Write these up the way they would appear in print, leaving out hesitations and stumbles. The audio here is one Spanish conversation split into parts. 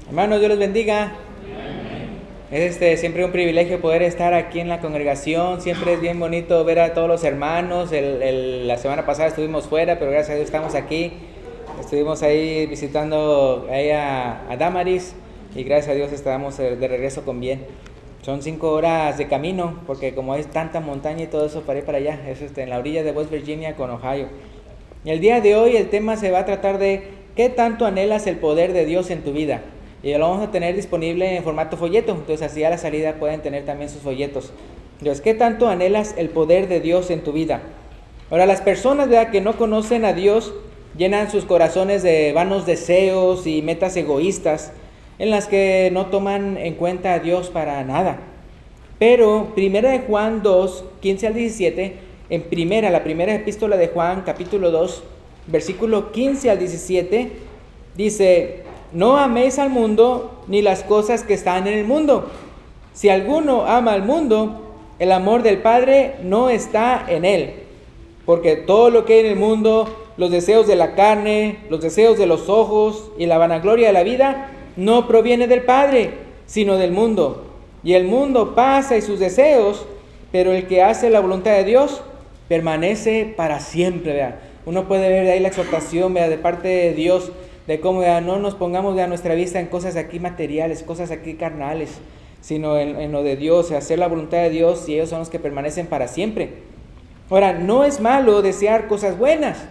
Hermanos, Dios los bendiga. Es siempre un privilegio poder estar aquí en la congregación. Siempre es bien bonito ver a todos los hermanos. La semana pasada estuvimos fuera, pero gracias a Dios estamos aquí. Estuvimos ahí visitando ahí a Damaris y gracias a Dios estamos de regreso con bien. Son 5 horas de camino, porque como hay tanta montaña y todo eso para ir para allá, es en la orilla de West Virginia con Ohio. Y el día de hoy el tema se va a tratar de ¿qué tanto anhelas el poder de Dios en tu vida? Y lo vamos a tener disponible en formato folleto, entonces así a la salida pueden tener también sus folletos. Entonces, ¿qué tanto anhelas el poder de Dios en tu vida? Ahora, las personas, ¿verdad?, que no conocen a Dios llenan sus corazones de vanos deseos y metas egoístas en las que no toman en cuenta a Dios para nada. Pero 1 de Juan 2, 15 al 17, la primera epístola de Juan, capítulo 2, versículo 15 al 17, dice: no améis al mundo ni las cosas que están en el mundo. Si alguno ama al mundo, el amor del Padre no está en él. Porque todo lo que hay en el mundo, los deseos de la carne, los deseos de los ojos y la vanagloria de la vida, no proviene del Padre, sino del mundo. Y el mundo pasa y sus deseos, pero el que hace la voluntad de Dios permanece para siempre. ¿Verdad? Uno puede ver de ahí la exhortación, ¿verdad?, de parte de Dios, de cómo no nos pongamos a nuestra vista en cosas aquí materiales, cosas aquí carnales, sino en lo de Dios, hacer la voluntad de Dios, y ellos son los que permanecen para siempre. Ahora, no es malo desear cosas buenas.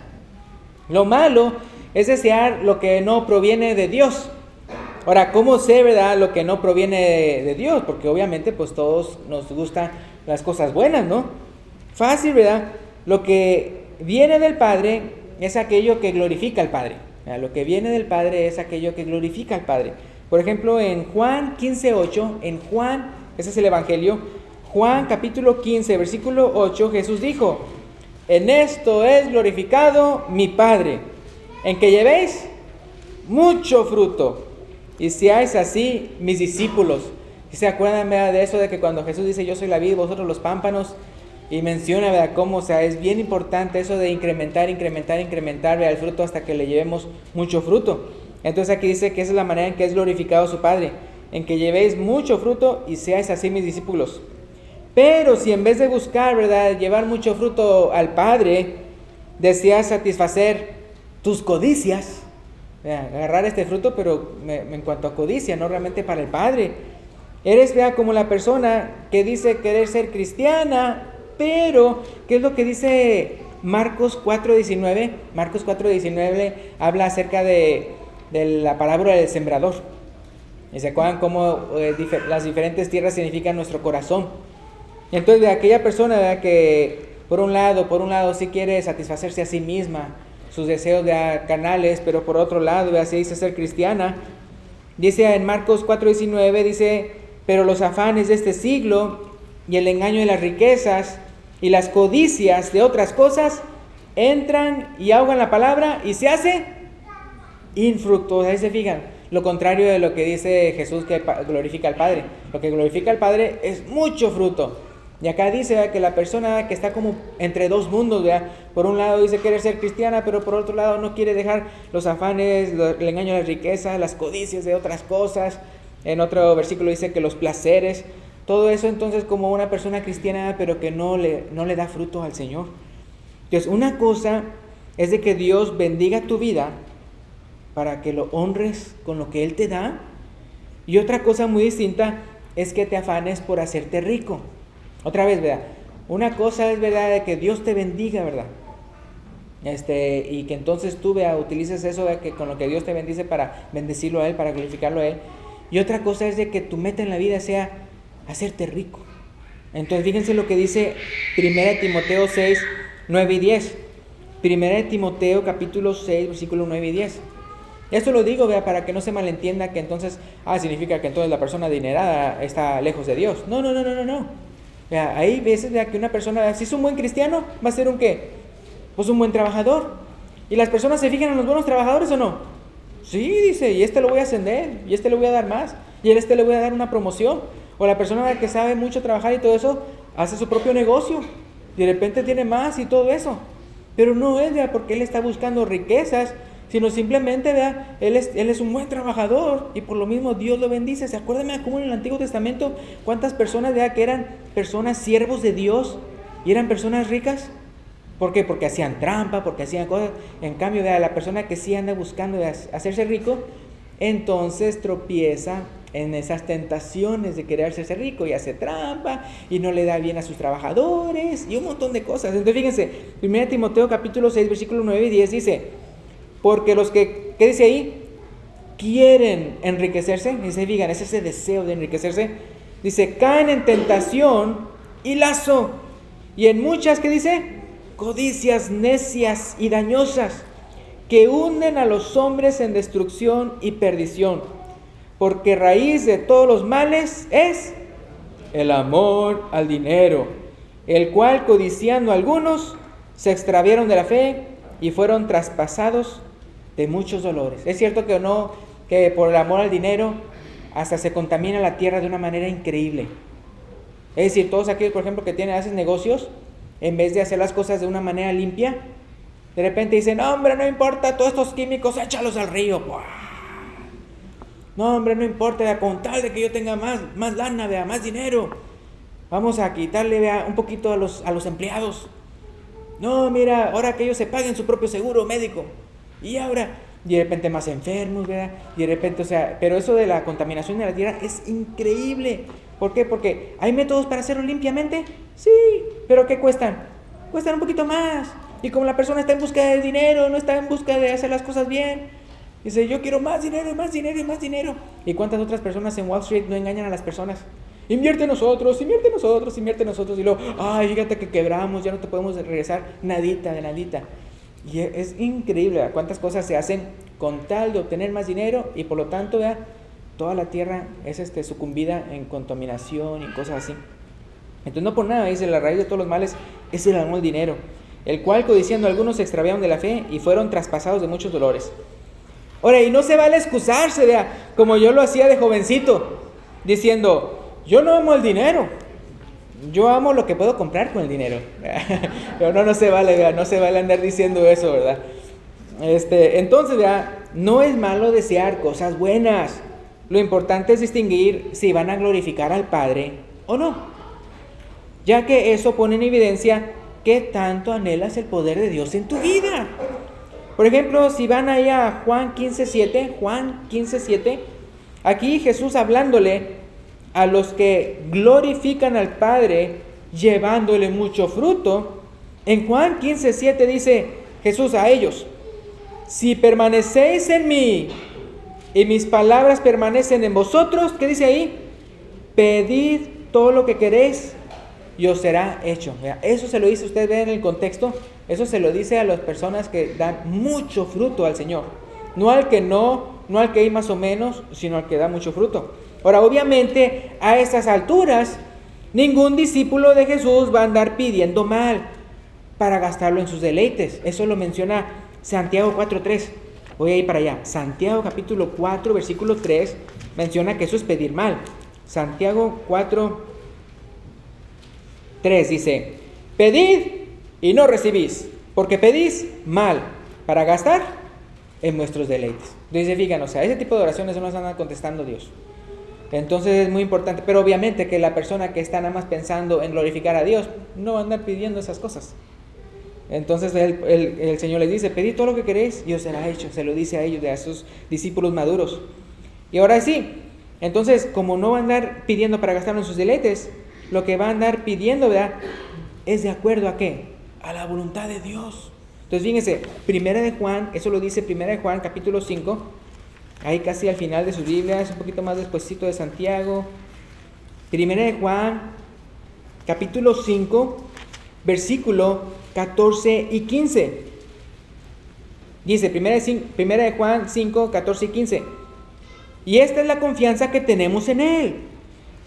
Lo malo es desear lo que no proviene de Dios. Ahora, ¿cómo sé, verdad, lo que no proviene de Dios? Porque obviamente pues todos nos gustan las cosas buenas, ¿no? Fácil, ¿verdad? Lo que viene del Padre es aquello que glorifica al Padre. Lo que viene del Padre es aquello que glorifica al Padre. Por ejemplo, en Juan 15:8, ese es el Evangelio, Juan capítulo 15, versículo 8, Jesús dijo: en esto es glorificado mi Padre, en que llevéis mucho fruto, y seáis así mis discípulos. ¿Y se acuerdan, verdad, de eso de que cuando Jesús dice yo soy la vid, vosotros los pámpanos? Y menciona, ¿verdad?, cómo, es bien importante eso de incrementar, ¿verdad?, el fruto hasta que le llevemos mucho fruto. Entonces aquí dice que esa es la manera en que es glorificado su Padre, en que llevéis mucho fruto y seáis así mis discípulos. Pero si en vez de buscar, ¿verdad?, llevar mucho fruto al Padre, deseas satisfacer tus codicias, ¿verdad?, agarrar este fruto, pero en cuanto a codicia, no realmente para el Padre. Eres, ¿verdad?, como la persona que dice querer ser cristiana, pero, ¿qué es lo que dice Marcos 4:19? Marcos 4:19 habla acerca de la parábola del sembrador. ¿Y se acuerdan cómo las diferentes tierras significan nuestro corazón? Y entonces, de aquella persona, ¿verdad?, que por un lado sí quiere satisfacerse a sí misma, sus deseos carnales, pero por otro lado, ¿verdad?, se dice ser cristiana. Dice en Marcos 4:19, dice: pero los afanes de este siglo y el engaño de las riquezas y las codicias de otras cosas entran y ahogan la palabra y se hace infructuosa. Ahí se fijan, lo contrario de lo que dice Jesús que glorifica al Padre. Lo que glorifica al Padre es mucho fruto. Y acá dice, ¿verdad?, que la persona que está como entre dos mundos, ¿verdad?, por un lado dice querer ser cristiana, pero por otro lado no quiere dejar los afanes, el engaño de las riquezas, las codicias de otras cosas. En otro versículo dice que los placeres, todo eso. Entonces, como una persona cristiana, pero que no le da fruto al Señor. Entonces, una cosa es de que Dios bendiga tu vida para que lo honres con lo que Él te da. Y otra cosa muy distinta es que te afanes por hacerte rico. Otra vez, ¿verdad? Una cosa es, ¿verdad?, de que Dios te bendiga, ¿verdad? Y que entonces tú, ¿verdad?, utilices eso de que con lo que Dios te bendice para bendecirlo a Él, para glorificarlo a Él. Y otra cosa es de que tu meta en la vida sea hacerte rico. Entonces fíjense lo que dice 1 Timoteo 6, 9 y 10. 1 Timoteo capítulo 6, versículo 9 y 10. Esto lo digo, ¿verdad?, para que no se malentienda que entonces significa que entonces la persona adinerada está lejos de Dios. No. ¿Verdad? Hay veces, ¿verdad?, que una persona, si es un buen cristiano, va a ser un ¿qué? Pues un buen trabajador. ¿Y las personas se fijan en los buenos trabajadores o no? Sí, dice, y le voy a ascender, y le voy a dar más, y a le voy a dar una promoción. O la persona que sabe mucho trabajar y todo eso, hace su propio negocio, y de repente tiene más y todo eso. Pero no es, ¿verdad?, porque él está buscando riquezas, sino simplemente, ¿verdad? Él es un buen trabajador y por lo mismo Dios lo bendice. ¿Se acuerdan cómo en el Antiguo Testamento cuántas personas, ¿verdad?, que eran personas siervos de Dios y eran personas ricas? ¿Por qué? Porque hacían trampa, porque hacían cosas. En cambio, ¿verdad?, la persona que sí anda buscando de hacerse rico, entonces tropieza en esas tentaciones de querer hacerse rico y hace trampa y no le da bien a sus trabajadores y un montón de cosas. Entonces fíjense, 1 Timoteo capítulo 6 versículos 9 y 10 dice: porque los que, ¿qué dice ahí? Quieren enriquecerse, dice, fíjense, es ese deseo de enriquecerse, dice, caen en tentación y lazo, y en muchas, ¿qué dice? Codicias necias y dañosas, que hunden a los hombres en destrucción y perdición, porque raíz de todos los males es el amor al dinero, el cual codiciando algunos se extraviaron de la fe y fueron traspasados de muchos dolores. Es cierto que no, que por el amor al dinero hasta se contamina la tierra de una manera increíble. Es decir, todos aquellos, por ejemplo, que hacen negocios, en vez de hacer las cosas de una manera limpia, de repente dicen, no hombre, no importa, todos estos químicos, échalos al río. ¡Buah! No hombre, no importa, ¿vea?, con tal de que yo tenga más lana, ¿vea?, más dinero, vamos a quitarle, ¿vea?, un poquito a los empleados. No, mira, ahora que ellos se paguen su propio seguro médico. Y ahora, y de repente más enfermos, ¿verdad? Y de repente, o sea, pero eso de la contaminación de la tierra es increíble. ¿Por qué? Porque ¿hay métodos para hacerlo limpiamente? Sí, pero ¿qué cuestan? Cuestan un poquito más. Y como la persona está en busca de dinero, no está en busca de hacer las cosas bien, dice, yo quiero más dinero y más dinero y más dinero. ¿Y cuántas otras personas en Wall Street no engañan a las personas? Invierte en nosotros, invierte en nosotros, invierte en nosotros. Y luego, ay, fíjate que quebramos, ya no te podemos regresar nadita de nadita. Y es increíble, ¿verdad?, cuántas cosas se hacen con tal de obtener más dinero y por lo tanto, ¿verdad?, toda la tierra es sucumbida en contaminación y cosas así. Entonces no por nada dice, la raíz de todos los males es el amor al dinero, el cual codiciando algunos se extraviaron de la fe y fueron traspasados de muchos dolores. Ahora, y no se vale excusarse, ¿verdad?, como yo lo hacía de jovencito, diciendo, yo no amo el dinero, yo amo lo que puedo comprar con el dinero. Pero no se vale, ¿verdad?, no se vale andar diciendo eso, ¿verdad? Entonces, ¿verdad?, no es malo desear cosas buenas. Lo importante es distinguir si van a glorificar al Padre o no, ya que eso pone en evidencia qué tanto anhelas el poder de Dios en tu vida. Por ejemplo, si van ahí a Juan 15:7, aquí Jesús hablándole a los que glorifican al Padre llevándole mucho fruto. En Juan 15:7 dice Jesús a ellos, si permanecéis en mí y mis palabras permanecen en vosotros, ¿qué dice ahí? Pedid todo lo que queréis y os será hecho. Eso se lo dice, ustedes ven en el contexto, eso se lo dice a las personas que dan mucho fruto al Señor, no al que hay más o menos, sino al que da mucho fruto. Ahora, obviamente, a estas alturas, ningún discípulo de Jesús va a andar pidiendo mal para gastarlo en sus deleites. Eso lo menciona Santiago 4:3. Voy a ir para allá. Santiago capítulo 4, versículo 3, menciona que eso es pedir mal. Santiago 4:3 dice, pedid y no recibís, porque pedís mal para gastar en vuestros deleites. Entonces, fíjense, o sea, ese tipo de oraciones no las anda contestando Dios. Entonces es muy importante, pero obviamente que la persona que está nada más pensando en glorificar a Dios no va a andar pidiendo esas cosas. Entonces el Señor les dice, pedid todo lo que queréis y os será hecho. Se lo dice a ellos, a sus discípulos maduros. Y ahora sí, entonces como no va a andar pidiendo para gastarlo en sus deleites, lo que va a andar pidiendo, ¿verdad?, es de acuerdo a ¿qué? A la voluntad de Dios. Entonces fíjense, Primera de Juan, eso lo dice Primera de Juan capítulo 5, ahí casi al final de sus Biblias, un poquito más despuesito de Santiago. Primera de Juan, capítulo 5, versículo 14 y 15. Dice, Primera de Juan 5, 14 y 15. Y esta es la confianza que tenemos en Él,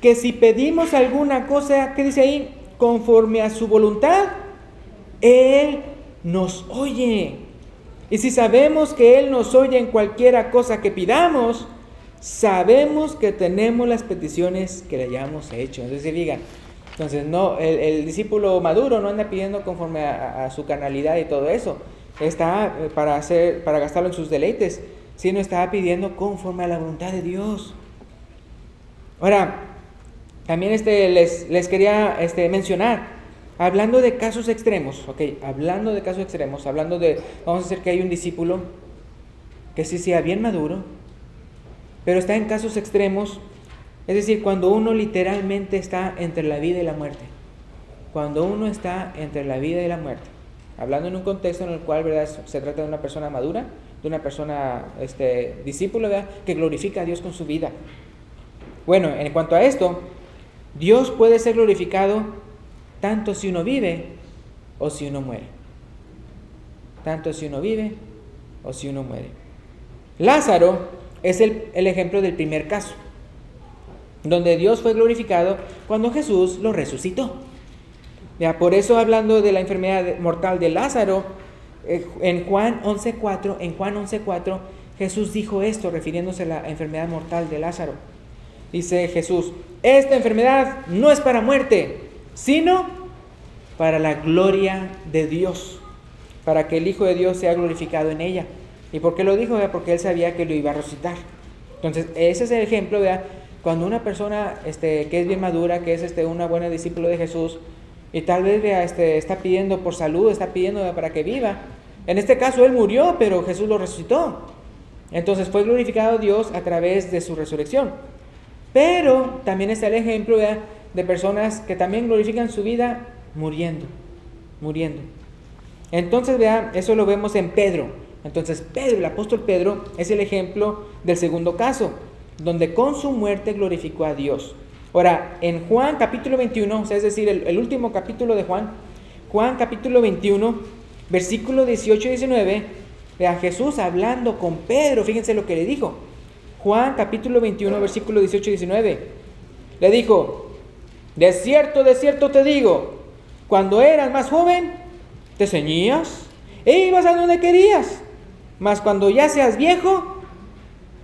que si pedimos alguna cosa, ¿qué dice ahí? Conforme a su voluntad, Él nos oye. Y si sabemos que Él nos oye en cualquiera cosa que pidamos, sabemos que tenemos las peticiones que le hayamos hecho. Entonces, digan, entonces no, el discípulo maduro no anda pidiendo conforme a su carnalidad y todo eso, está para gastarlo en sus deleites, sino está pidiendo conforme a la voluntad de Dios. Ahora, también les quería mencionar, hablando de casos extremos, hablando de casos extremos, vamos a decir que hay un discípulo que sí sea bien maduro, pero está en casos extremos, es decir, cuando uno literalmente está entre la vida y la muerte. Cuando uno está entre la vida y la muerte, hablando en un contexto en el cual, ¿verdad?, se trata de una persona madura, de una persona discípulo, ¿verdad?, que glorifica a Dios con su vida. Bueno, en cuanto a esto, Dios puede ser glorificado tanto si uno vive o si uno muere. Tanto si uno vive o si uno muere. Lázaro es el ejemplo del primer caso, donde Dios fue glorificado cuando Jesús lo resucitó. Ya, por eso, hablando de la enfermedad mortal de Lázaro, en Juan 11:4, Jesús dijo esto, refiriéndose a la enfermedad mortal de Lázaro. Dice Jesús: esta enfermedad no es para muerte, sino para la gloria de Dios, para que el Hijo de Dios sea glorificado en ella. ¿Y por qué lo dijo? Porque él sabía que lo iba a resucitar. Entonces, ese es el ejemplo, ¿verdad? Cuando una persona que es bien madura, que es una buena discípulo de Jesús, y tal vez está pidiendo por salud, está pidiendo para que viva. En este caso él murió, pero Jesús lo resucitó. Entonces fue glorificado Dios a través de su resurrección. Pero también está el ejemplo de personas que también glorifican su vida muriendo. Entonces, eso lo vemos en Pedro. Entonces Pedro, el apóstol Pedro, es el ejemplo del segundo caso, donde con su muerte glorificó a Dios. Ahora, en Juan capítulo 21, o sea, es decir, el último capítulo de Juan capítulo 21, versículo 18 y 19, Jesús hablando con Pedro, fíjense lo que le dijo. Juan capítulo 21, versículo 18 y 19, le dijo: de cierto te digo, cuando eras más joven, te ceñías e ibas a donde querías, mas cuando ya seas viejo,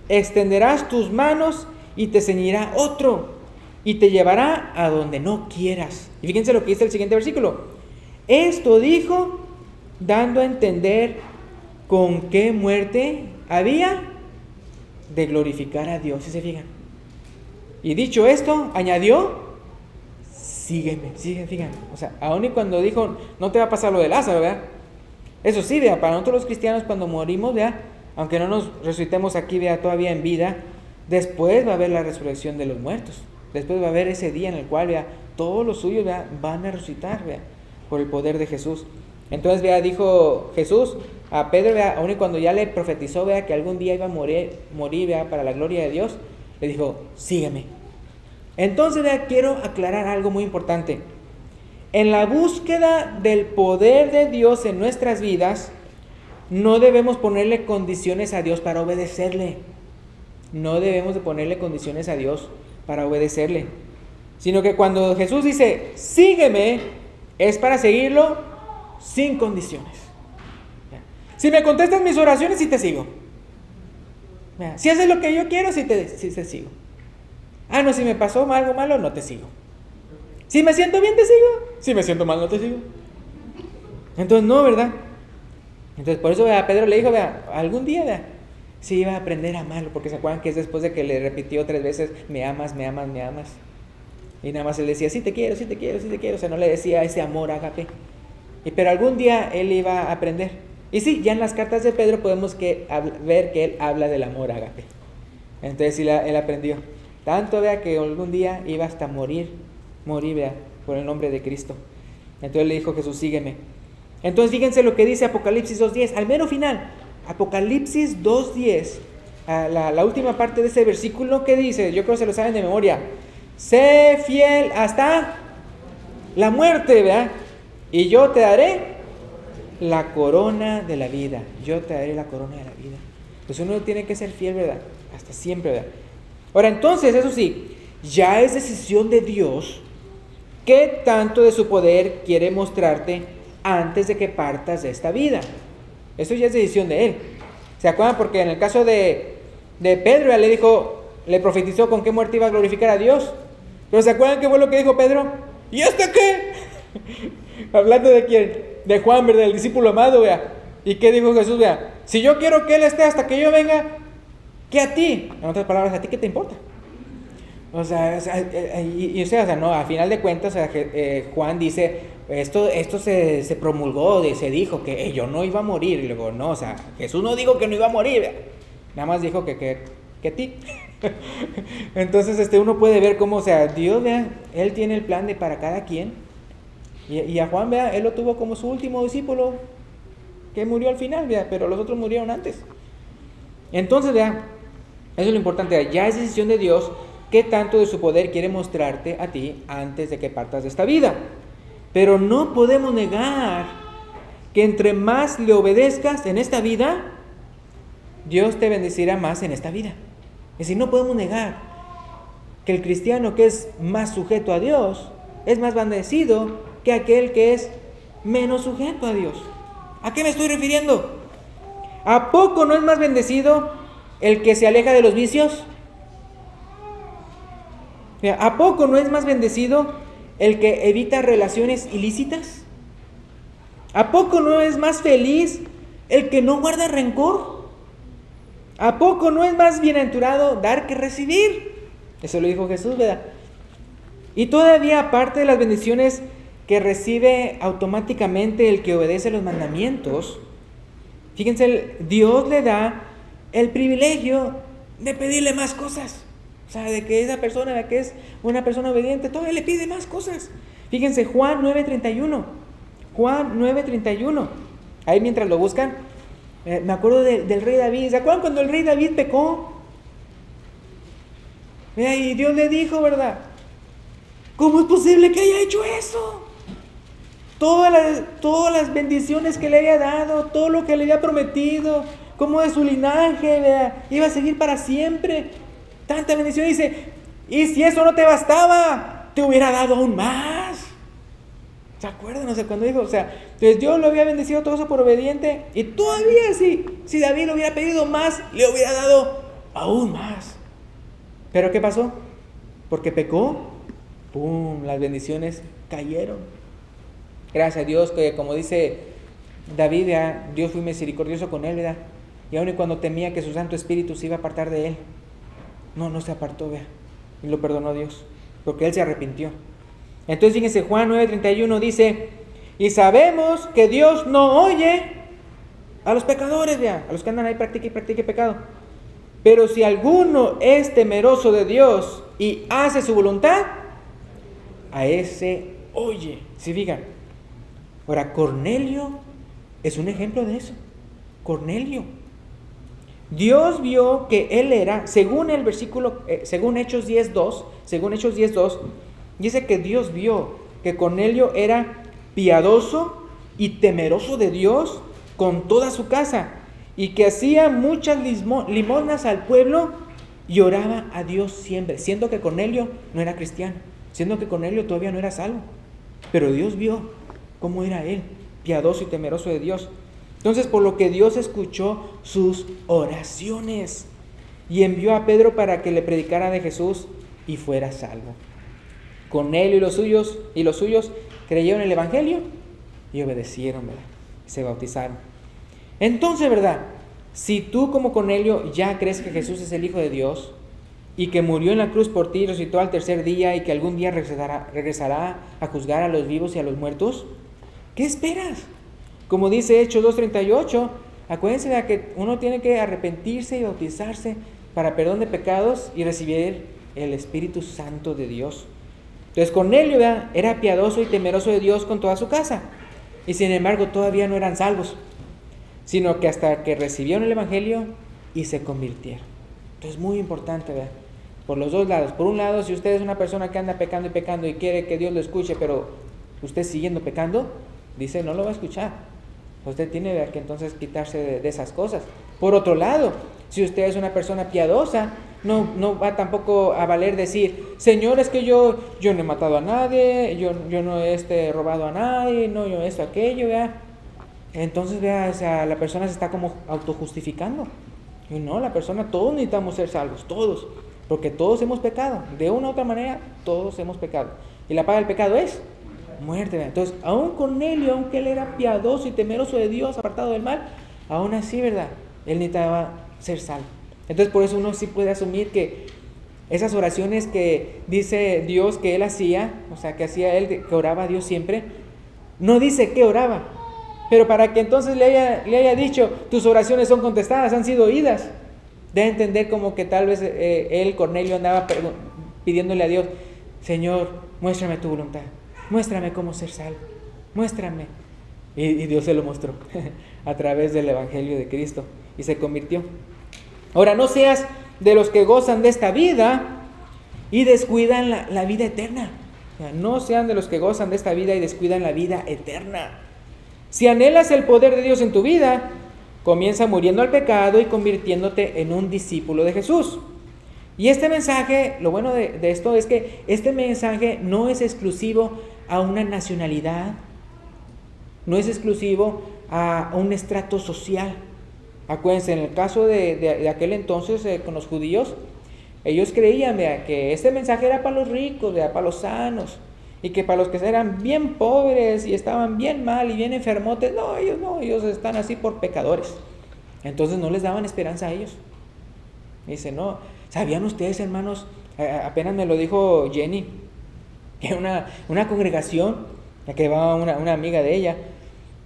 extenderás tus manos y te ceñirá otro, y te llevará a donde no quieras. Y fíjense lo que dice el siguiente versículo. Esto dijo, dando a entender con qué muerte había de glorificar a Dios. ¿Sí se fijan? Y dicho esto, añadió: sígueme, fíjense. O sea, aún y cuando dijo, no te va a pasar lo de Lázaro, ¿verdad? Eso sí, para nosotros los cristianos, cuando morimos, aunque no nos resucitemos aquí, todavía en vida, después va a haber la resurrección de los muertos. Después va a haber ese día en el cual, todos los suyos, van a resucitar, por el poder de Jesús. Entonces, dijo Jesús a Pedro, aun y cuando ya le profetizó, que algún día iba a morir, para la gloria de Dios, le dijo: sígueme. Entonces, quiero aclarar algo muy importante. En la búsqueda del poder de Dios en nuestras vidas, no debemos ponerle condiciones a Dios para obedecerle. No debemos de ponerle condiciones a Dios para obedecerle, sino que cuando Jesús dice sígueme, es para seguirlo sin condiciones. Si me contestas mis oraciones, sí te sigo. Si haces lo que yo quiero, sí te sigo. No, si me pasó algo malo, no te sigo. Si me siento bien, te sigo. Si me siento mal, no te sigo. Entonces no, ¿verdad? Entonces por eso Pedro le dijo, algún día sí iba a aprender a amarlo, porque se acuerdan que es después de que le repitió 3 veces: me amas. Y nada más él decía: sí te quiero. O sea, no le decía ese amor ágape. Pero algún día él iba a aprender. Y sí, ya en las cartas de Pedro podemos ver que él habla del amor ágape. Entonces sí, él aprendió. Tanto que algún día iba hasta morir por el nombre de Cristo. Entonces le dijo Jesús: sígueme. Entonces fíjense lo que dice Apocalipsis 2:10, al mero final. Apocalipsis 2:10, la última parte de ese versículo, que dice, yo creo que se lo saben de memoria: sé fiel hasta la muerte, ¿verdad? Y yo te daré la corona de la vida. Pues uno tiene que ser fiel, ¿verdad? Hasta siempre, ¿verdad? Ahora, entonces, eso sí, ya es decisión de Dios qué tanto de su poder quiere mostrarte antes de que partas de esta vida. Eso ya es decisión de Él. ¿Se acuerdan? Porque en el caso de Pedro, él le profetizó con qué muerte iba a glorificar a Dios. Pero ¿se acuerdan qué fue lo que dijo Pedro? ¿Y hasta qué? Hablando de quién, de Juan, ¿verdad? El discípulo amado, ¿verdad? ¿Y qué dijo Jesús? Vea, si yo quiero que Él esté hasta que yo venga, ¿qué a ti? En otras palabras, ¿a ti qué te importa? O sea, no, a final de cuentas, Juan dice, esto se promulgó, se dijo que yo no iba a morir. Y luego, no, o sea, Jesús no dijo que no iba a morir, vea. Nada más dijo que a ti. Entonces, uno puede ver cómo, o sea, Dios, vea, Él tiene el plan para cada quien. Y a Juan, vea, Él lo tuvo como su último discípulo, que murió al final, vea, pero los otros murieron antes. Entonces, vea, eso es lo importante, ya es decisión de Dios qué tanto de su poder quiere mostrarte a ti antes de que partas de esta vida. Pero no podemos negar que entre más le obedezcas en esta vida, Dios te bendecirá más en esta vida. Es decir, no podemos negar que el cristiano que es más sujeto a Dios es más bendecido que aquel que es menos sujeto a Dios. ¿A qué me estoy refiriendo? ¿A poco no es más bendecido el que se aleja de los vicios? ¿A poco no es más bendecido el que evita relaciones ilícitas? ¿A poco no es más feliz el que no guarda rencor? ¿A poco no es más bienaventurado dar que recibir? Eso lo dijo Jesús, ¿verdad? Y todavía, aparte de las bendiciones que recibe automáticamente el que obedece los mandamientos, fíjense, Dios le da el privilegio de pedirle más cosas. O sea, de que esa persona, de que es una persona obediente, todavía le pide más cosas. Fíjense, Juan 9:31. Juan 9:31. Ahí mientras lo buscan, me acuerdo del rey David. ¿Se acuerdan cuando el rey David pecó? Y Dios le dijo, ¿verdad? ¿Cómo es posible que haya hecho eso? Todas las bendiciones que le había dado, todo lo que le había prometido, como de su linaje, ¿verdad? Iba a seguir para siempre. Tanta bendición, dice, y si eso no te bastaba, te hubiera dado aún más. ¿Se acuerdan? No sé cuándo dijo, o sea, entonces Dios lo había bendecido todo eso por obediente, y todavía si David le hubiera pedido más, le hubiera dado aún más. Pero ¿qué pasó? Porque pecó, ¡pum!, las bendiciones cayeron. Gracias a Dios que, como dice David, ¿verdad?, Dios fue misericordioso con él, ¿verdad? Y aun y cuando temía que su Santo Espíritu se iba a apartar de él, no se apartó, vea, y lo perdonó Dios, porque él se arrepintió. Entonces fíjense, Juan 9:31 dice, y sabemos que Dios no oye a los pecadores, vea, a los que andan ahí practique pecado. Pero si alguno es temeroso de Dios y hace su voluntad, a ese oye. ¿Sí fijan? Ahora, Cornelio es un ejemplo de eso. Cornelio. Dios vio que él era, según el versículo, según Hechos 10:2, dice que Dios vio que Cornelio era piadoso y temeroso de Dios con toda su casa, y que hacía muchas limosnas al pueblo y oraba a Dios siempre, siendo que Cornelio no era cristiano, siendo que Cornelio todavía no era salvo, pero Dios vio cómo era él, piadoso y temeroso de Dios. Entonces, por lo que Dios escuchó sus oraciones y envió a Pedro para que le predicara de Jesús y fuera salvo. Cornelio y los suyos creyeron el evangelio y obedecieron, ¿verdad? Se bautizaron. Entonces, ¿verdad?, si tú como Cornelio ya crees que Jesús es el Hijo de Dios y que murió en la cruz por ti y resucitó al tercer día y que algún día regresará a juzgar a los vivos y a los muertos, ¿qué esperas? Como dice Hechos 2:38, acuérdense de que uno tiene que arrepentirse y bautizarse para perdón de pecados y recibir el Espíritu Santo de Dios. Entonces Cornelio, ¿verdad?, era piadoso y temeroso de Dios con toda su casa, y sin embargo todavía no eran salvos, sino que hasta que recibieron el evangelio y se convirtieron. Entonces muy importante, ¿verdad?, por los dos lados. Por un lado, si usted es una persona que anda pecando y quiere que Dios lo escuche, pero usted siguiendo pecando, dice, no lo va a escuchar. Usted tiene que entonces quitarse de esas cosas. Por otro lado, si usted es una persona piadosa, no va tampoco a valer decir, Señor, es que yo no he matado a nadie, yo no he robado a nadie, no, yo esto, aquello, ¿vea? Entonces, vea, o sea, la persona se está como autojustificando. Y no, la persona, todos necesitamos ser salvos, todos, porque todos hemos pecado, de una u otra manera, todos hemos pecado. Y la paga del pecado es muerte. ¿Verdad? Entonces, aún Cornelio, aunque él era piadoso y temeroso de Dios, apartado del mal, aún así, ¿verdad? Él necesitaba ser salvo. Entonces, por eso uno sí puede asumir que esas oraciones que dice Dios que él hacía, o sea, que hacía él, que oraba a Dios siempre, no dice que oraba, pero para que entonces le haya dicho, tus oraciones son contestadas, han sido oídas, de entender como que tal vez él, Cornelio, andaba pidiéndole a Dios, Señor, muéstrame tu voluntad, muéstrame cómo ser salvo, muéstrame. Y Dios se lo mostró a través del Evangelio de Cristo y se convirtió. Ahora, no seas de los que gozan de esta vida y descuidan la vida eterna. O sea, no sean de los que gozan de esta vida y descuidan la vida eterna. Si anhelas el poder de Dios en tu vida, comienza muriendo al pecado y convirtiéndote en un discípulo de Jesús. Y este mensaje, lo bueno de esto es que este mensaje no es exclusivo a una nacionalidad, no es exclusivo a un estrato social. Acuérdense, en el caso de aquel entonces con los judíos, ellos creían que este mensaje era para los ricos, para los sanos, y que para los que eran bien pobres y estaban bien mal y bien enfermotes, ellos están así por pecadores. Entonces no les daban esperanza a ellos. Dice, no, ¿sabían ustedes, hermanos? Apenas me lo dijo Jenny, que una congregación, que va una amiga de ella,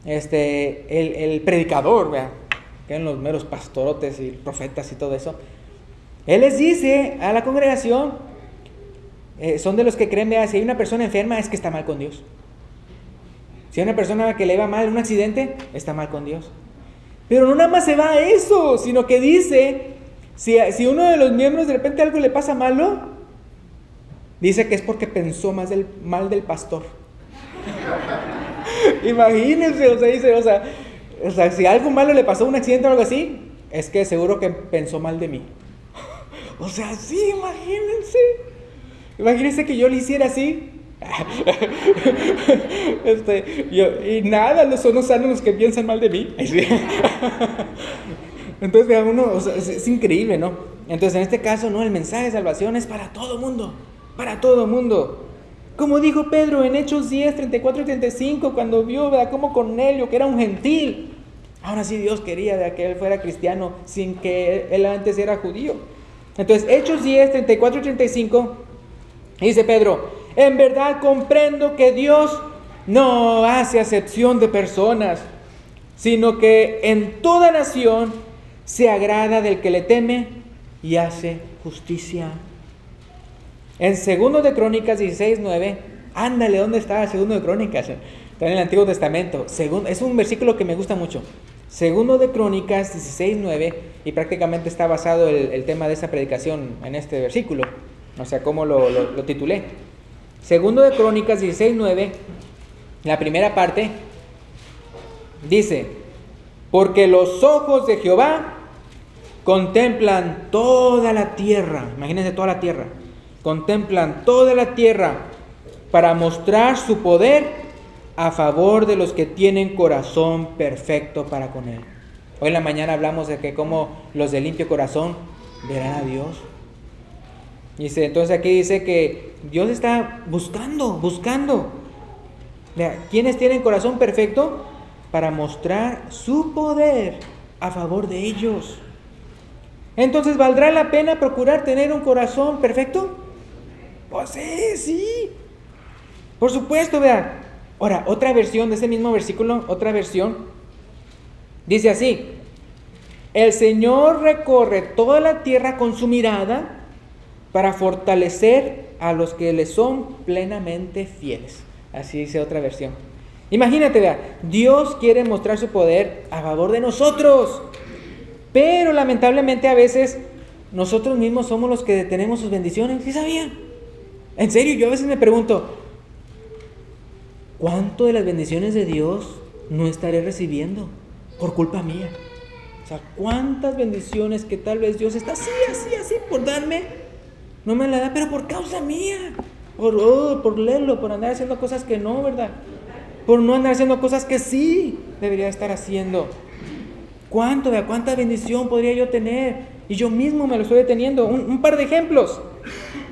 el predicador, ¿verdad? Que eran los meros pastorotes y profetas y todo eso, él les dice a la congregación, son de los que creen, ¿verdad? Si hay una persona enferma es que está mal con Dios. Si hay una persona que le va mal en un accidente, está mal con Dios. Pero no nada más se va a eso, sino que dice, si uno de los miembros de repente algo le pasa malo, dice que es porque pensó más mal del pastor. Imagínense, o sea, si algo malo le pasó, un accidente o algo así, es que seguro que pensó mal de mí. O sea, sí, imagínense que yo le hiciera así. Y nada, no son los sanos los que piensan mal de mí. Entonces, vea uno, o sea, es increíble, ¿no? Entonces, en este caso, no, el mensaje de salvación es para todo mundo, para todo mundo. Como dijo Pedro en Hechos 10, 34 y 35, cuando vio, ¿verdad?, cómo Cornelio, que era un gentil, ahora sí Dios quería que él fuera cristiano sin que él antes era judío. Entonces, Hechos 10, 34 y 35, dice Pedro, en verdad comprendo que Dios no hace acepción de personas, sino que en toda nación se agrada del que le teme y hace justicia. En 2 de Crónicas 16:9, ándale, ¿dónde está 2 de Crónicas? Está en el Antiguo Testamento. Es un versículo que me gusta mucho. 2 de Crónicas 16:9, y prácticamente está basado el tema de esa predicación en este versículo. O sea, ¿cómo lo titulé? 2 de Crónicas 16:9, la primera parte, dice, porque los ojos de Jehová contemplan toda la tierra, imagínense toda la tierra, contemplan toda la tierra para mostrar su poder a favor de los que tienen corazón perfecto para con Él. Hoy en la mañana hablamos de que como los de limpio corazón verán a Dios. Dice, entonces aquí dice que Dios está buscando. ¿Quiénes tienen corazón perfecto? Para mostrar su poder a favor de ellos. Entonces, ¿valdrá la pena procurar tener un corazón perfecto? Pues sí. Por supuesto, vean. Ahora, otra versión de ese mismo versículo, dice así: el Señor recorre toda la tierra con su mirada para fortalecer a los que le son plenamente fieles. Así dice otra versión. Imagínate, vea, Dios quiere mostrar su poder a favor de nosotros, pero lamentablemente a veces nosotros mismos somos los que detenemos sus bendiciones. ¿Sí sabían? En serio, yo a veces me pregunto, ¿cuánto de las bendiciones de Dios no estaré recibiendo por culpa mía? O sea, ¿cuántas bendiciones que tal vez Dios está así por darme, no me la da, pero por causa mía? Por leerlo, por andar haciendo cosas que no, ¿verdad? Por no andar haciendo cosas que sí debería estar haciendo. ¿Cuánta bendición podría yo tener? Y yo mismo me lo estoy deteniendo. Un par de ejemplos.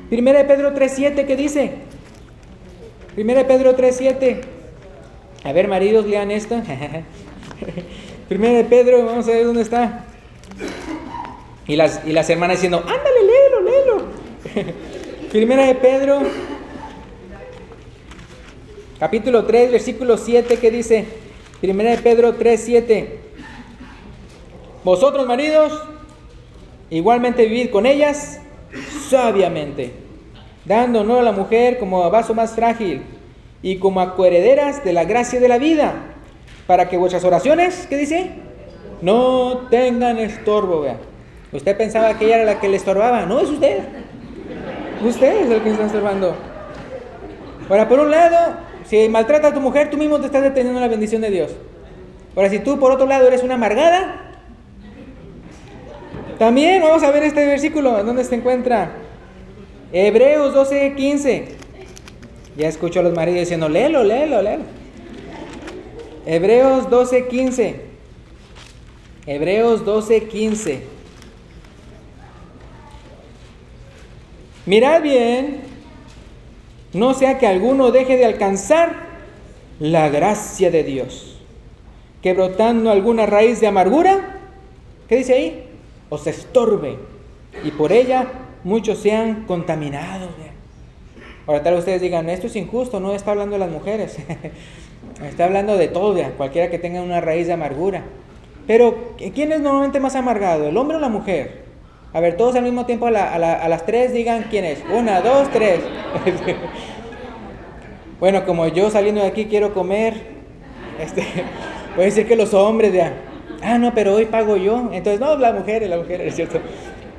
1 de Pedro 3:7, ¿qué dice? Primera de Pedro 3:7. A ver, maridos, lean esto. Primera de Pedro, vamos a ver dónde está. Y las hermanas diciendo, ándale, léelo. Primera de Pedro, capítulo 3, versículo 7, ¿qué dice? Primera de Pedro 3:7. Vosotros, maridos, igualmente vivid con ellas sabiamente, dando honor a la mujer como a vaso más frágil y como a coherederas de la gracia de la vida, para que vuestras oraciones, ¿qué dice? No tengan estorbo. Vea. Usted pensaba que ella era la que le estorbaba. No, es usted. Usted es el que está estorbando. Ahora, por un lado, si maltrata a tu mujer, tú mismo te estás deteniendo la bendición de Dios. Ahora, si tú por otro lado eres una amargada, también vamos a ver este versículo. ¿Dónde se encuentra? Hebreos 12:15. Ya escucho a los maridos diciendo, léelo. Hebreos 12:15. Hebreos 12:15. Mirad bien, no sea que alguno deje de alcanzar la gracia de Dios, que brotando alguna raíz de amargura, ¿qué dice ahí? Os estorbe, y por ella muchos sean contaminados. Ahora tal vez ustedes digan, esto es injusto, no está hablando de las mujeres, está hablando de todo, cualquiera que tenga una raíz de amargura. Pero, ¿quién es normalmente más amargado, el hombre o la mujer? A ver, todos al mismo tiempo a las 3 digan quién es. 1, 2, 3. Bueno, como yo saliendo de aquí quiero comer, voy a decir que los hombres no, pero hoy pago yo. Entonces, no, las mujeres, es cierto.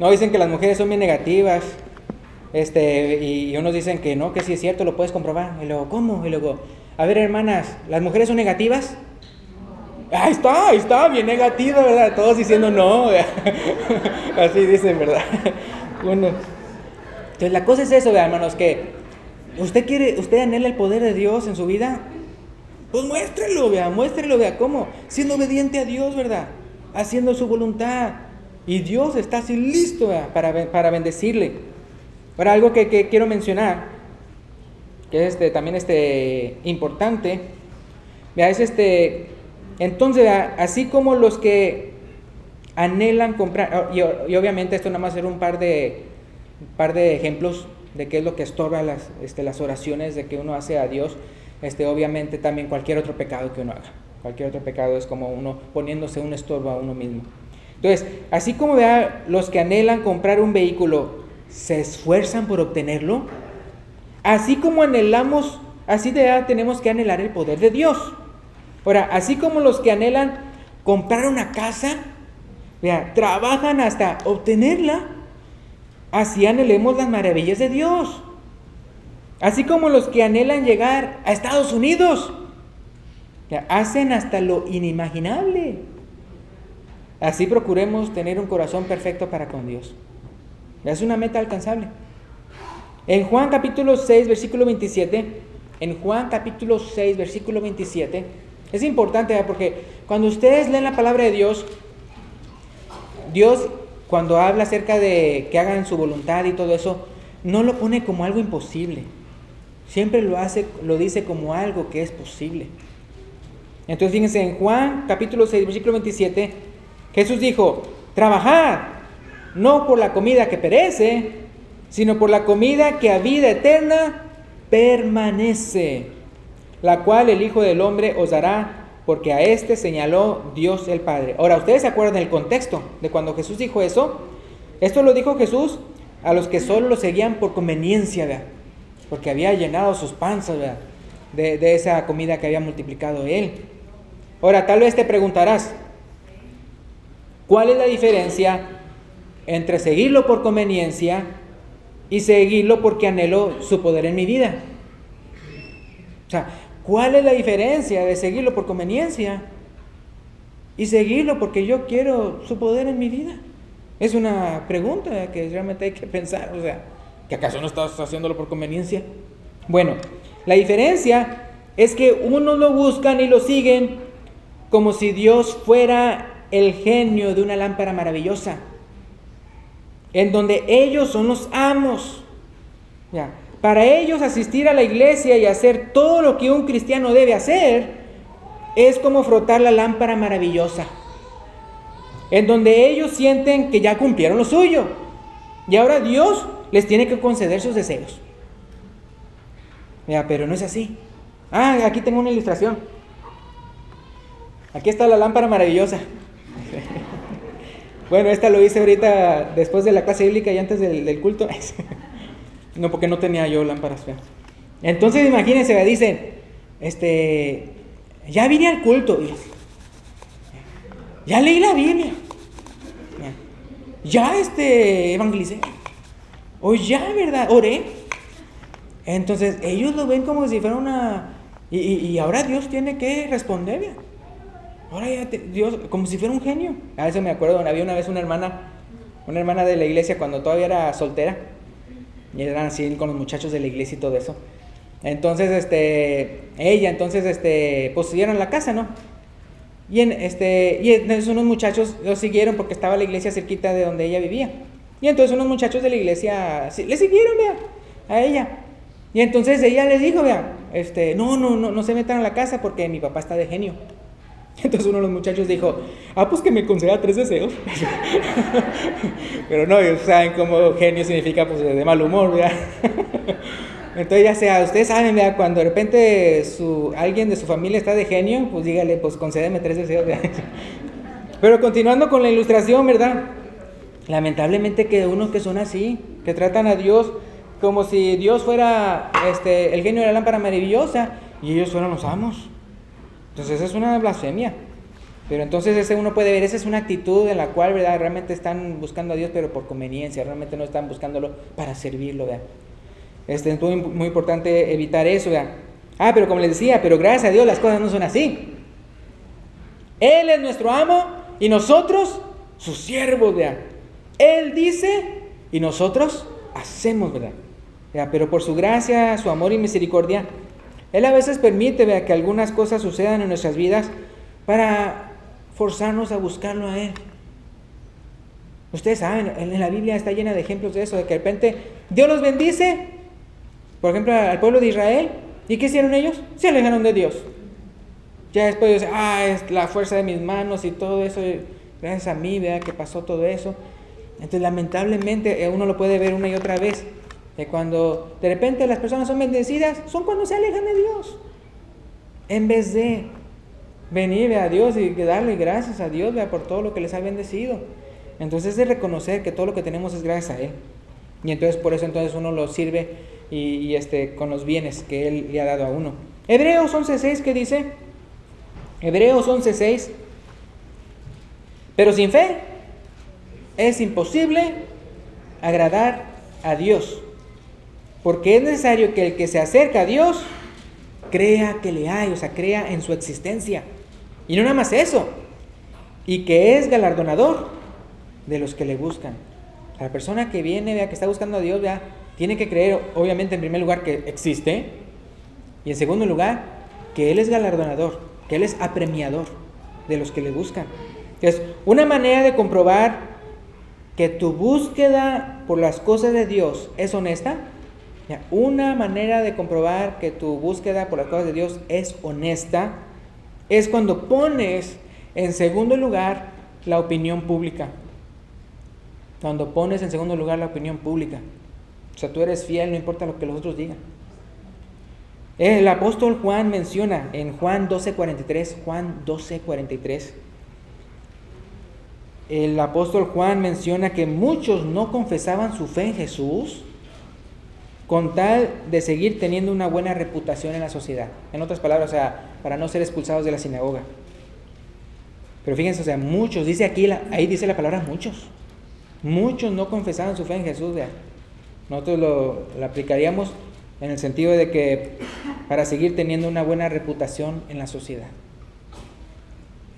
No, dicen que las mujeres son bien negativas. Y unos dicen que no, que sí es cierto, lo puedes comprobar. Y luego, ¿cómo? Y luego, a ver, hermanas, ¿las mujeres son negativas? Ahí está, bien negativa, ¿verdad? Todos diciendo no, así dicen, ¿verdad? Bueno, entonces la cosa es eso, hermanos, que usted anhela el poder de Dios en su vida, pues muéstrelo, ¿cómo? Siendo obediente a Dios, ¿verdad? Haciendo su voluntad, y Dios está así listo, ¿verdad? Para bendecirle. Ahora, algo que quiero mencionar, que es también importante, es entonces, así como los que anhelan comprar, y obviamente esto nada más era un par de ejemplos de qué es lo que estorba las oraciones de que uno hace a Dios, obviamente también cualquier otro pecado que uno haga. Cualquier otro pecado es como uno poniéndose un estorbo a uno mismo. Entonces, así como los que anhelan comprar un vehículo se esfuerzan por obtenerlo, así como anhelamos, así tenemos que anhelar el poder de Dios. Ahora, así como los que anhelan comprar una casa, trabajan hasta obtenerla, así anhelemos las maravillas de Dios. Así como los que anhelan llegar a Estados Unidos, hacen hasta lo inimaginable. Así procuremos tener un corazón perfecto para con Dios. Es una meta alcanzable. En Juan capítulo 6, versículo 27, es importante, porque cuando ustedes leen la palabra de Dios cuando habla acerca de que hagan su voluntad y todo eso, no lo pone como algo imposible. Siempre lo dice como algo que es posible. Entonces fíjense, en Juan capítulo 6, versículo 27, Jesús dijo, trabajad, no por la comida que perece, sino por la comida que a vida eterna permanece, la cual el Hijo del Hombre os dará, porque a señaló Dios el Padre. Ahora, ¿ustedes se acuerdan del contexto de cuando Jesús dijo eso? Esto lo dijo Jesús a los que solo lo seguían por conveniencia, ¿verdad? Porque había llenado sus panzas, ¿verdad? De esa comida que había multiplicado Él. Ahora, tal vez te preguntarás, ¿cuál es la diferencia entre seguirlo por conveniencia y seguirlo porque anhelo su poder en mi vida? O sea, ¿cuál es la diferencia de seguirlo por conveniencia y seguirlo porque yo quiero su poder en mi vida? Es una pregunta que realmente hay que pensar. O sea, ¿que acaso no estás haciéndolo por conveniencia? Bueno, la diferencia es que unos lo buscan y lo siguen como si Dios fuera el genio de una lámpara maravillosa, en donde ellos son los amos. Para ellos asistir a la iglesia y hacer todo lo que un cristiano debe hacer es como frotar la lámpara maravillosa, en donde ellos sienten que ya cumplieron lo suyo y ahora Dios les tiene que conceder sus deseos. Mira, pero no es así. Aquí tengo una ilustración. Aquí está la lámpara maravillosa. Bueno, esta lo hice ahorita después de la clase bíblica y antes del culto. No, porque no tenía yo lámparas. Entonces imagínense, dicen, ya vine al culto, ya leí la Biblia, ya evangelicé, o ya, ¿verdad? Oré. Entonces ellos lo ven como si fuera una... Y ahora Dios tiene que responder, ¿verdad? Ahora ya Dios, como si fuera un genio. A eso me acuerdo, había una vez una hermana de la iglesia cuando todavía era soltera, y eran así con los muchachos de la iglesia y todo eso. Entonces, ella, pues siguieron la casa, ¿no? Y entonces unos muchachos lo siguieron porque estaba la iglesia cerquita de donde ella vivía. Y entonces unos muchachos de la iglesia le siguieron, vea, a ella. Y entonces ella les dijo, vea, no se metan a la casa porque mi papá está de genio. Entonces uno de los muchachos dijo, pues que me conceda 3 deseos. Pero no, saben cómo genio significa pues de mal humor, ¿verdad? Entonces ya sea, ustedes saben, ¿verdad? Cuando de repente alguien de su familia está de genio, pues dígale, pues concédeme 3 deseos, ¿verdad? Pero continuando con la ilustración, ¿verdad? Lamentablemente que unos que son así, que tratan a Dios como si Dios fuera el genio de la lámpara maravillosa y ellos fueran los amos. Entonces es una blasfemia. Pero entonces uno puede ver, esa es una actitud en la cual, ¿verdad? Realmente están buscando a Dios, pero por conveniencia, realmente no están buscándolo para servirlo, ¿verdad? Es muy, muy importante evitar eso, ¿verdad? Pero como les decía, pero gracias a Dios las cosas no son así. Él es nuestro amo y nosotros sus siervos, ¿verdad? Él dice y nosotros hacemos, ¿verdad? Pero por su gracia, su amor y misericordia, Él a veces permite, ¿verdad?, que algunas cosas sucedan en nuestras vidas para forzarnos a buscarlo a Él. Ustedes saben, en la Biblia está llena de ejemplos de eso, de que de repente Dios los bendice, por ejemplo, al pueblo de Israel, ¿y qué hicieron ellos? Se alejaron de Dios. Ya después dicen, es la fuerza de mis manos y todo eso, gracias a mí, ¿verdad?, que pasó todo eso. Entonces, lamentablemente, uno lo puede ver una y otra vez, que cuando de repente las personas son bendecidas, son cuando se alejan de Dios, en vez de venir a Dios y darle gracias a Dios, ¿verdad?, por todo lo que les ha bendecido. Entonces es de reconocer que todo lo que tenemos es gracias a Él, y entonces por eso entonces uno lo sirve y con los bienes que Él le ha dado a uno. Hebreos 11:6, ¿qué dice? Hebreos 11:6: pero sin fe es imposible agradar a Dios, porque es necesario que el que se acerca a Dios crea que le hay, o sea, crea en su existencia. Y no nada más eso, y que es galardonador de los que le buscan. La persona que viene, vea, que está buscando a Dios, vea, tiene que creer, obviamente, en primer lugar, que existe, y en segundo lugar, que Él es galardonador, que Él es apremiador de los que le buscan. Entonces, una manera de comprobar que tu búsqueda por las cosas de Dios es honesta, una manera de comprobar que tu búsqueda por las cosas de Dios es honesta, es cuando pones en segundo lugar la opinión pública. Cuando pones en segundo lugar la opinión pública. O sea, tú eres fiel, no importa lo que los otros digan. El apóstol Juan menciona en Juan 12:43, el apóstol Juan menciona que muchos no confesaban su fe en Jesús con tal de seguir teniendo una buena reputación en la sociedad. En otras palabras, o sea, para no ser expulsados de la sinagoga. Pero fíjense, o sea, muchos, dice aquí, ahí dice la palabra muchos. Muchos no confesaban su fe en Jesús. ¿Verdad? Nosotros lo aplicaríamos en el sentido de que para seguir teniendo una buena reputación en la sociedad.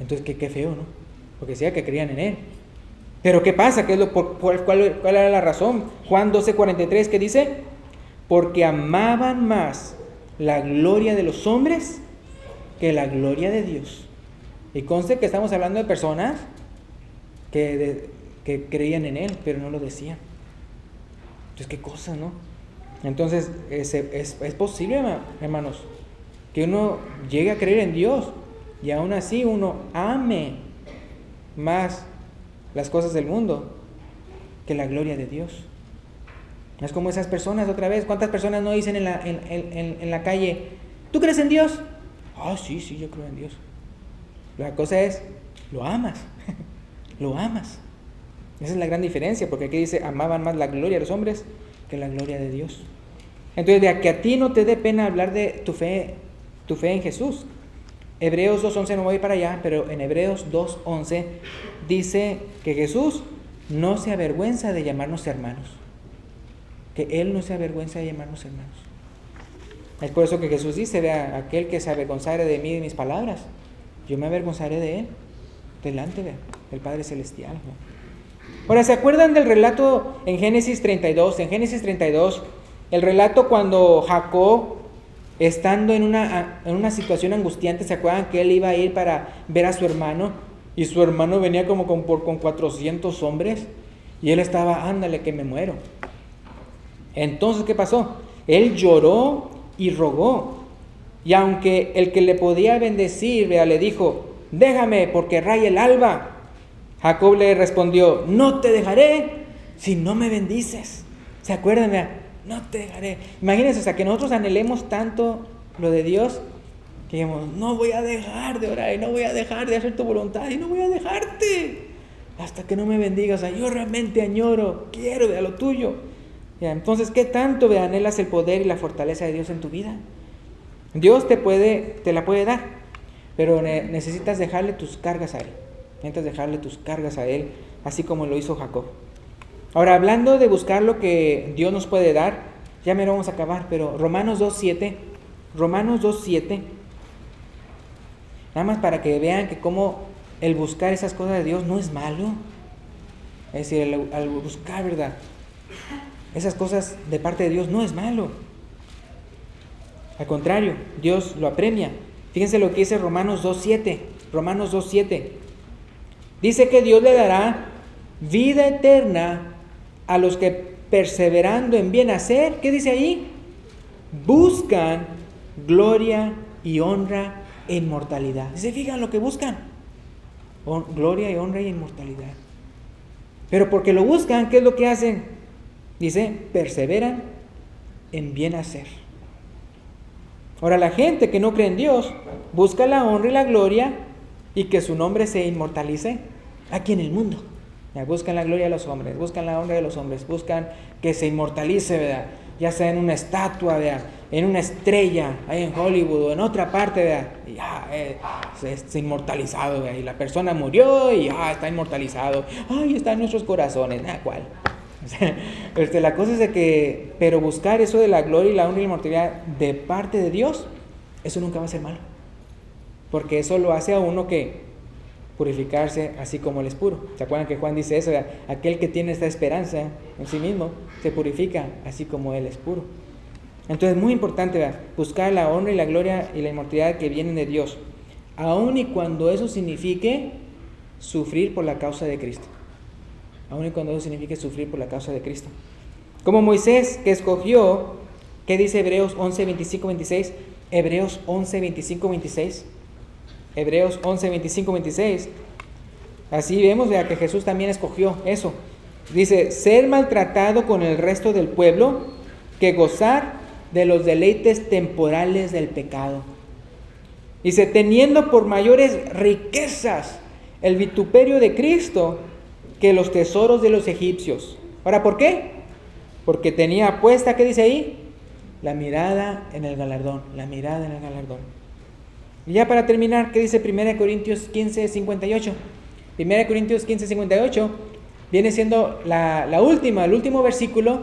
Entonces, qué feo, ¿no? Porque decía que creían en Él. Pero ¿qué pasa? ¿Cuál era la razón? Juan 12:43, ¿qué dice? Porque amaban más la gloria de los hombres que la gloria de Dios. Y conste que estamos hablando de personas que creían en Él, pero no lo decían. Entonces, qué cosa, ¿no? Entonces, es posible, hermanos, que uno llegue a creer en Dios y aún así uno ame más las cosas del mundo que la gloria de Dios. Es como esas personas, otra vez, ¿cuántas personas no dicen en la calle, ¿tú crees en Dios? Ah, sí, yo creo en Dios. La cosa es, lo amas, lo amas. Esa es la gran diferencia, porque aquí dice, amaban más la gloria de los hombres que la gloria de Dios. Entonces, de que a ti no te dé pena hablar de tu fe en Jesús. Hebreos 2.11, no voy para allá, pero en Hebreos 2.11 dice que Jesús no se avergüenza de llamarnos hermanos. Que Él no se avergüenza de llamarnos hermanos. Es por eso que Jesús dice, vea, aquel que se avergonzare de mí y de mis palabras, yo me avergonzaré de Él, delante del Padre Celestial. Ahora, ¿se acuerdan del relato en Génesis 32? En Génesis 32, el relato cuando Jacob, estando en una situación angustiante, ¿se acuerdan que él iba a ir para ver a su hermano? Y su hermano venía como con 400 hombres, y él estaba, ándale que me muero. Entonces, ¿qué pasó? Él lloró y rogó, y aunque el que le podía bendecir, vea, le dijo, déjame porque raya el alba, Jacob le respondió, no te dejaré si no me bendices. ¿Se acuerdan? Vea, no te dejaré. Imagínense, o sea, que nosotros anhelemos tanto lo de Dios, que digamos, no voy a dejar de orar, y no voy a dejar de hacer tu voluntad, y no voy a dejarte hasta que no me bendigas. O sea, yo realmente añoro, quiero de lo tuyo. Ya, entonces, ¿qué tanto anhelas el poder y la fortaleza de Dios en tu vida? Dios te la puede dar, pero necesitas dejarle tus cargas a Él. Necesitas dejarle tus cargas a Él, así como lo hizo Jacob. Ahora, hablando de buscar lo que Dios nos puede dar, ya me lo vamos a acabar, pero Romanos 2.7, nada más para que vean que como el buscar esas cosas de Dios no es malo. Es decir, al buscar, ¿verdad?, esas cosas de parte de Dios no es malo. Al contrario, Dios lo apremia. Fíjense lo que dice Romanos 2.7. Dice que Dios le dará vida eterna a los que perseverando en bien hacer, ¿qué dice ahí? Buscan gloria y honra e inmortalidad. ¿Se fijan lo que buscan? Gloria y honra y inmortalidad. Pero porque lo buscan, ¿qué es lo que hacen? Dice, perseveran en bien hacer. Ahora, la gente que no cree en Dios busca la honra y la gloria y que su nombre se inmortalice aquí en el mundo. Buscan la gloria de los hombres, buscan la honra de los hombres, buscan que se inmortalice, ¿verdad?, ya sea en una estatua, ¿verdad?, en una estrella, ahí en Hollywood o en otra parte, ¿verdad?, y ya es inmortalizado, ¿verdad?, y la persona murió y ya está inmortalizado, ay, está en nuestros corazones, ¿cuál? La cosa es de que, pero buscar eso de la gloria y la honra y la inmortalidad de parte de Dios, eso nunca va a ser malo, porque eso lo hace a uno que purificarse así como Él es puro. ¿Se acuerdan que Juan dice eso? Aquel que tiene esta esperanza en sí mismo se purifica así como Él es puro. Entonces es muy importante, ¿verdad?, buscar la honra y la gloria y la inmortalidad que vienen de Dios, aun y cuando eso signifique sufrir por la causa de Cristo. Aun y cuando eso signifique sufrir por la causa de Cristo. Como Moisés, que escogió, ¿qué dice Hebreos 11:25-26? Hebreos 11:25-26. Hebreos 11:25-26. Así vemos que Jesús también escogió eso. Dice, ser maltratado con el resto del pueblo que gozar de los deleites temporales del pecado. Dice, teniendo por mayores riquezas el vituperio de Cristo que los tesoros de los egipcios. Ahora, ¿por qué? Porque tenía puesta, ¿qué dice ahí? La mirada en el galardón, la mirada en el galardón. Y ya para terminar, ¿qué dice 1 Corintios 15:58? 1 Corintios 15:58 viene siendo el último versículo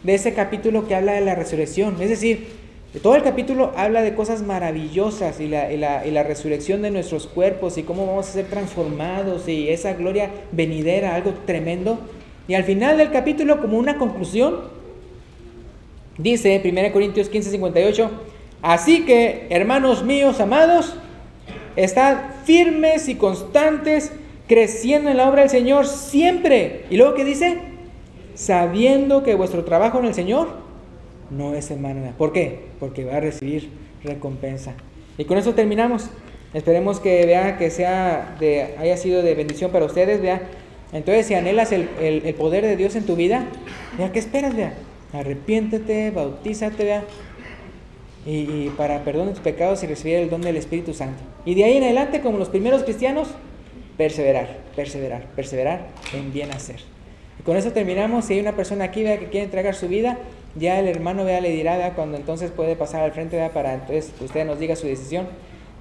de ese capítulo que habla de la resurrección. Es decir, todo el capítulo habla de cosas maravillosas y la resurrección de nuestros cuerpos y cómo vamos a ser transformados y esa gloria venidera, algo tremendo. Y al final del capítulo, como una conclusión, dice 1 Corintios 15:58, así que, hermanos míos amados, estad firmes y constantes, creciendo en la obra del Señor siempre. Y luego, ¿qué dice? Sabiendo que vuestro trabajo en el Señor no es en vano. ¿Por qué? Porque va a recibir recompensa. Y con eso terminamos. Esperemos que vea que haya sido de bendición para ustedes, vea. Entonces, si anhelas el poder de Dios en tu vida, vea, ¿qué esperas, vea? Arrepiéntete, bautízate, vea. Y para perdón de tus pecados y recibir el don del Espíritu Santo. Y de ahí en adelante, como los primeros cristianos, perseverar en bien hacer. Y con eso terminamos. Si hay una persona aquí, vea, que quiere entregar su vida, ya el hermano, vea, le dirá, vea, cuando entonces puede pasar al frente, vea, para entonces que usted nos diga su decisión.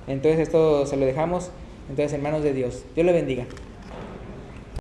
Entonces esto se lo dejamos entonces en manos de Dios. Dios le bendiga.